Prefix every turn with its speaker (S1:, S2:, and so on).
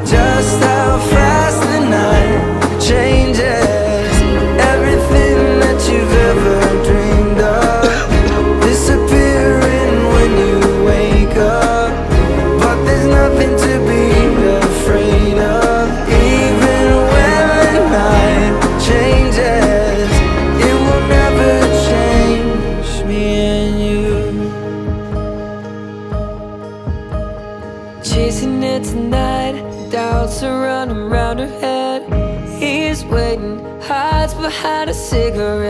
S1: just how fast the night changes. Everything that you've ever dreamed of disappearing when you wake up. But there's nothing to be afraid of. Even when the night changes, it will never change me and you. Chasing it tonight, doubts are running round her head. He's waiting, hides behind a cigarette.